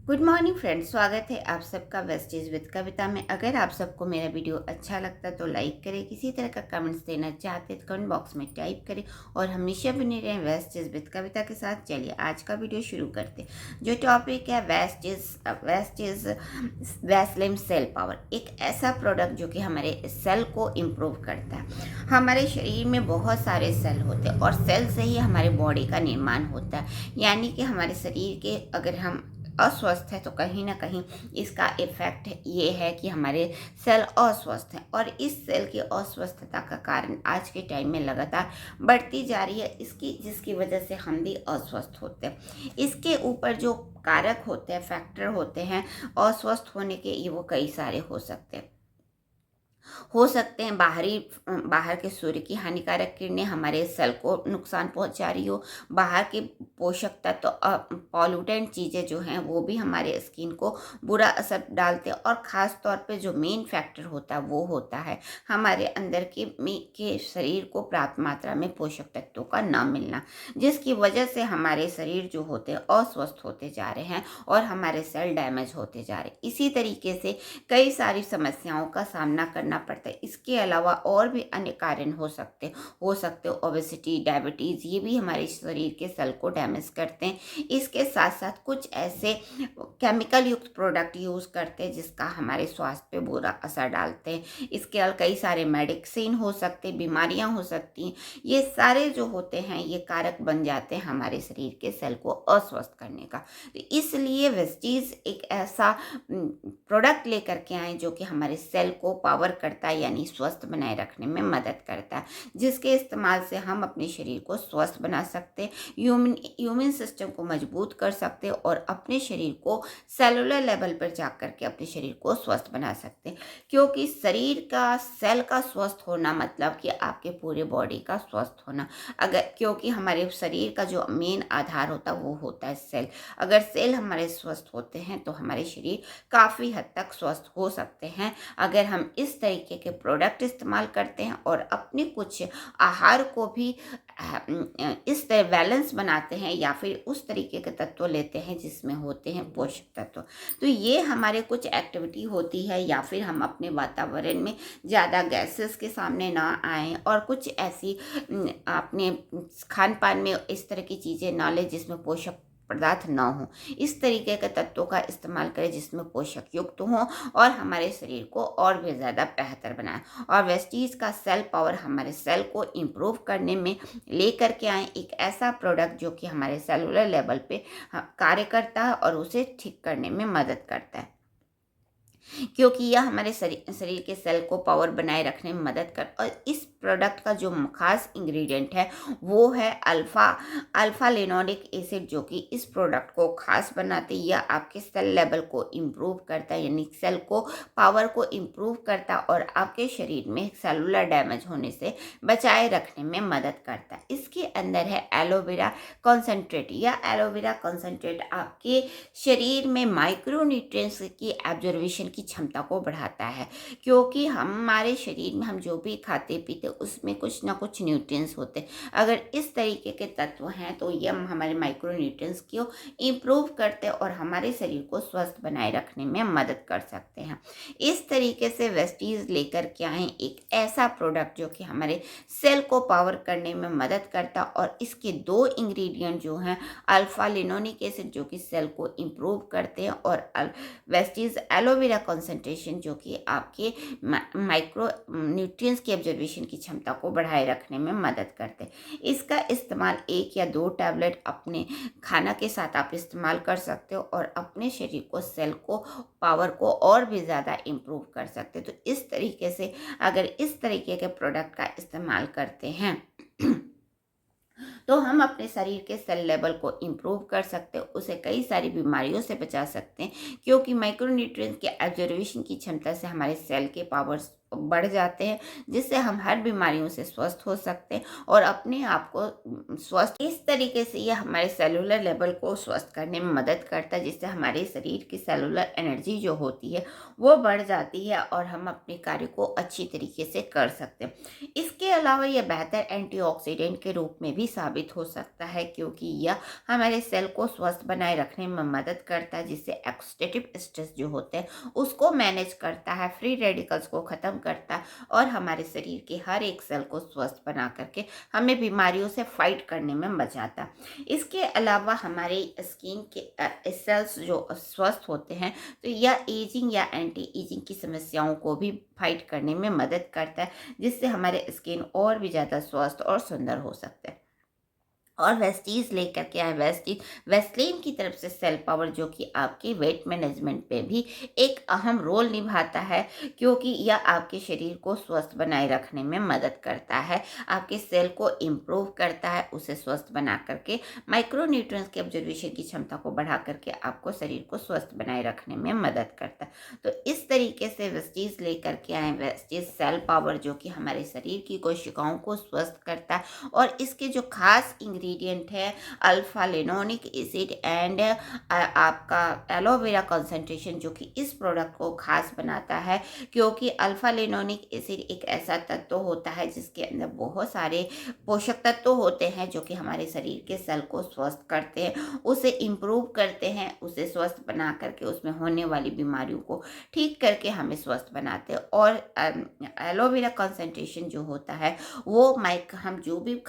Good morning friends, स्वागत है आप सबका वेस्टेज विद कविता में। अगर आप सबको मेरा वीडियो अच्छा लगता तो लाइक करें, किसी तरह का कमेंट्स देना चाहते तो कमेंट बॉक्स में टाइप करें और हमेशा बने रहें वेस्टेज विद कविता के साथ। चलिए आज का वीडियो शुरू करते हैं। जो टॉपिक है वेस्टेज वैस्लिम सेल पावर, एक ऐसा प्रोडक्ट जो कि हमारे सेल को इम्प्रूव करता है। हमारे शरीर में बहुत सारे सेल होते हैं और सेल से ही हमारे बॉडी का निर्माण होता है। यानी कि हमारे शरीर के अगर हम अस्वस्थ है तो कहीं ना कहीं इसका इफेक्ट ये है कि हमारे सेल अस्वस्थ हैं और इस सेल की अस्वस्थता का कारण आज के टाइम में लगातार बढ़ती जा रही है जिसकी वजह से हम भी अस्वस्थ होते हैं। इसके ऊपर जो कारक होते हैं, फैक्टर होते हैं अस्वस्थ होने के, ये वो कई सारे हो सकते हैं। बाहर के सूर्य की हानिकारक किरणें हमारे सेल को नुकसान पहुंचा रही हो, बाहर के पोषक तत्व पॉल्यूटेंट चीज़ें जो हैं वो भी हमारे स्किन को बुरा असर डालते हैं। और ख़ास तौर पे जो मेन फैक्टर होता है वो होता है हमारे अंदर के शरीर को पर्याप्त मात्रा में पोषक तत्वों का न मिलना, जिसकी वजह से हमारे शरीर जो होते हैं अस्वस्थ होते जा रहे हैं और हमारे सेल डैमेज होते जा रहे हैं। इसी तरीके से कई सारी समस्याओं का सामना करना पड़ता है। इसके अलावा और भी अन्य कारण हो सकते ओबेसिटी, डायबिटीज़, ये भी हमारे शरीर के सेल को डैमेज करते हैं। इसके साथ साथ कुछ ऐसे केमिकल युक्त प्रोडक्ट यूज़ करते हैं जिसका हमारे स्वास्थ्य पे बुरा असर डालते हैं। इसके अलावा कई सारे मेडिसिन हो सकते, बीमारियां हो सकती हैं। ये सारे जो होते हैं ये कारक बन जाते हैं हमारे शरीर के सेल को अस्वस्थ करने का। तो इसलिए वेस्टीज एक ऐसा प्रोडक्ट लेकर के आए जो कि हमारे सेल को पावर करता है, यानी स्वस्थ बनाए रखने में मदद करता है, जिसके इस्तेमाल से हम अपने शरीर को स्वस्थ बना सकते हैं, ह्यूमन सिस्टम को मजबूत कर सकते हैं और अपने शरीर को सेलुलर लेवल पर जा कर के अपने शरीर को स्वस्थ बना सकते हैं। क्योंकि शरीर का, सेल का स्वस्थ होना मतलब कि आपके पूरे बॉडी का स्वस्थ होना। क्योंकि हमारे शरीर का जो मेन आधार होता है वो होता है सेल। अगर सेल हमारे स्वस्थ होते हैं तो हमारे शरीर काफ़ी हद तक स्वस्थ हो सकते हैं। अगर हम इस तरीके के प्रोडक्ट इस्तेमाल करते हैं और अपने कुछ आहार को भी इस तरह बैलेंस बनाते हैं या फिर उस तरीके के तत्व लेते हैं जिसमें होते हैं पोषक तत्व, तो ये हमारे कुछ एक्टिविटी होती है। या फिर हम अपने वातावरण में ज़्यादा गैसेस के सामने ना आएँ और कुछ ऐसी अपने खान पान में इस तरह की चीज़ें ना लें जिसमें पोषक पदार्थ न हो। इस तरीके के तत्वों का इस्तेमाल करें जिसमें पोषक युक्त हों और हमारे शरीर को और भी ज़्यादा बेहतर बनाए। और वेस्टीज का सेल पावर हमारे सेल को इम्प्रूव करने में लेकर के आए एक ऐसा प्रोडक्ट जो कि हमारे सेलुलर लेवल पे कार्य करता है और उसे ठीक करने में मदद करता है। क्योंकि यह हमारे शरीर के सेल को पावर बनाए रखने में मदद कर। और इस प्रोडक्ट का जो खास इंग्रेडिएंट है वो है अल्फा लिनोलिक एसिड, जो कि इस प्रोडक्ट को खास बनाते हैं। यह आपके सेल लेवल को इम्प्रूव करता है, यानी सेल को पावर को इम्प्रूव करता है और आपके शरीर में सेलुलर डैमेज होने से बचाए रखने में मदद करता है। इसके अंदर है एलोवेरा कॉन्सेंट्रेट। यह एलोवेरा कॉन्सेंट्रेट आपके शरीर में माइक्रोन्यूट्रिएंट्स की एब्जॉर्वेशन की क्षमता को बढ़ाता है। क्योंकि हमारे शरीर में हम जो भी खाते पीते उसमें कुछ ना कुछ न्यूट्रिएंट्स होते हैं। अगर इस तरीके के तत्व हैं तो ये हमारे माइक्रो न्यूट्रिएंट्स को इम्प्रूव करते हैं और हमारे शरीर को स्वस्थ बनाए रखने में मदद कर सकते हैं। इस तरीके से वेस्टीज लेकर के आए एक ऐसा प्रोडक्ट जो कि हमारे सेल को पावर करने में मदद करता, और इसके दो इंग्रेडिएंट जो हैं अल्फा लिनोलिक एसिड जो कि सेल को इम्प्रूव करते हैं और वेस्टीज एलोवेरा कंसंट्रेशन जो कि आपके माइक्रो न्यूट्रिएंट्स की ऑब्जर्वेशन की क्षमता को बढ़ाए रखने में मदद करते हैं। इसका इस्तेमाल 1 या 2 टैबलेट अपने खाना के साथ आप इस्तेमाल कर सकते हो और अपने शरीर को, सेल को, पावर को और भी ज़्यादा इम्प्रूव कर सकते हो। तो इस तरीके से अगर इस तरीके के प्रोडक्ट का इस्तेमाल करते हैं तो हम अपने शरीर के सेल लेवल को इम्प्रूव कर सकते हैं, उसे कई सारी बीमारियों से बचा सकते हैं। क्योंकि माइक्रोन्यूट्रिएंट्स के एब्जॉर्वेशन की क्षमता से हमारे सेल के पावर बढ़ जाते हैं, जिससे हम हर बीमारियों से स्वस्थ हो सकते हैं और अपने आप को स्वस्थ इस तरीके से ये हमारे सेलुलर लेवल को स्वस्थ करने में मदद करता है, जिससे हमारे शरीर की सेलुलर एनर्जी जो होती है वो बढ़ जाती है और हम अपने कार्य को अच्छी तरीके से कर सकते हैं। इसके अलावा यह बेहतर एंटीऑक्सीडेंट के रूप में भी साबित हो सकता है, क्योंकि यह हमारे सेल को स्वस्थ बनाए रखने में मदद करता है, जिससे ऑक्सीडेटिव स्ट्रेस जो होते हैं उसको मैनेज करता है, फ्री रेडिकल्स को ख़त्म करता है और हमारे शरीर के हर एक सेल को स्वस्थ बना करके हमें बीमारियों से फाइट करने में बचाता है। इसके अलावा हमारे स्किन के सेल्स जो स्वस्थ होते हैं तो यह एजिंग या एंटी एजिंग की समस्याओं को भी फाइट करने में मदद करता है, जिससे हमारे स्किन और भी ज़्यादा स्वस्थ और सुंदर हो सकते हैं। और वेस्टीज लेकर के आए वेस्टीज वेस्लिन की तरफ से सेल पावर, जो कि आपके वेट मैनेजमेंट पे भी एक अहम रोल निभाता है, क्योंकि यह आपके शरीर को स्वस्थ बनाए रखने में मदद करता है, आपके सेल को इम्प्रूव करता है, उसे स्वस्थ बना करके माइक्रोन्यूट्रिएंट्स के ऑब्जर्वेशन की क्षमता को बढ़ा करके आपको शरीर को स्वस्थ बनाए रखने में मदद करता है। तो इस तरीके से वेस्टीज लेकर के आए वेस्टीज सेल पावर, जो कि हमारे शरीर की कोशिकाओं को स्वस्थ करता है और इसके जो खास इंग्रेडिएंट है अल्फा लिनोनिक एसिड एंड आपका एलोवेरा कंसंट्रेशन, जो कि इस प्रोडक्ट को खास बनाता है, क्योंकि अल्फा लिनोनिक एसिड एक ऐसा तत्व होता है जिसके अंदर बहुत सारे पोषक तत्व होते हैं, जो कि हमारे शरीर के सेल को स्वस्थ करते हैं, उसे इम्प्रूव करते हैं, उसे स्वस्थ बना करके उसमें होने वाली बीमारियों को ठीक करके हमें स्वस्थ बनाते हैं। और एलोवेरा कंसंट्रेशन जो होता है वो हम जो भी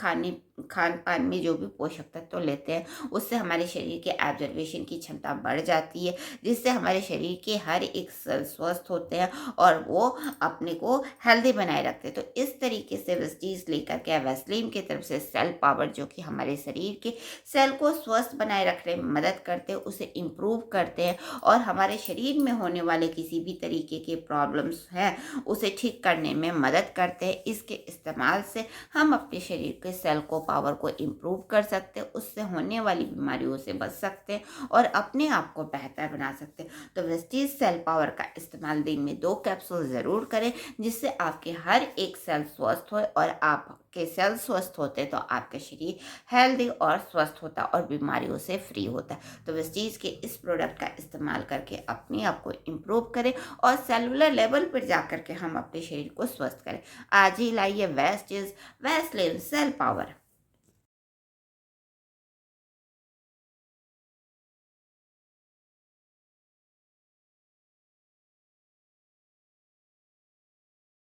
खान पान में जो भी पोषक तत्व लेते हैं उससे हमारे शरीर के एब्जॉर्प्शन की क्षमता बढ़ जाती है, जिससे हमारे शरीर के हर एक सेल स्वस्थ होते हैं और वो अपने को हेल्दी बनाए रखते हैं। तो इस तरीके से वेस्टीज लेकर के वैसलीन की तरफ से सेल पावर, जो कि हमारे शरीर के सेल को स्वस्थ बनाए रखने में मदद करते हैं, उसे इम्प्रूव करते हैं और हमारे शरीर में होने वाले किसी भी तरीके के प्रॉब्लम्स हैं उसे ठीक करने में मदद करते हैं। इसके इस्तेमाल से हम अपने शरीर के सेल को पावर को इम्प्रूव कर सकते हैं, उससे होने वाली बीमारियों से बच सकते हैं और अपने आप को बेहतर बना सकते हैं। तो वेस्टीज सेल पावर का इस्तेमाल दिन में 2 कैप्सूल ज़रूर करें, जिससे आपके हर एक सेल स्वस्थ हो और आपके सेल स्वस्थ होते तो आपका शरीर हेल्दी और स्वस्थ होता और बीमारियों से फ्री होता। तो वेस्टीज के इस प्रोडक्ट का इस्तेमाल करके अपने आप को इम्प्रूव करें और सेलुलर लेवल पर जाकर के हम अपने शरीर को स्वस्थ करें। आज ही लाइए वेस्टीज वैसलीन सेल पावर।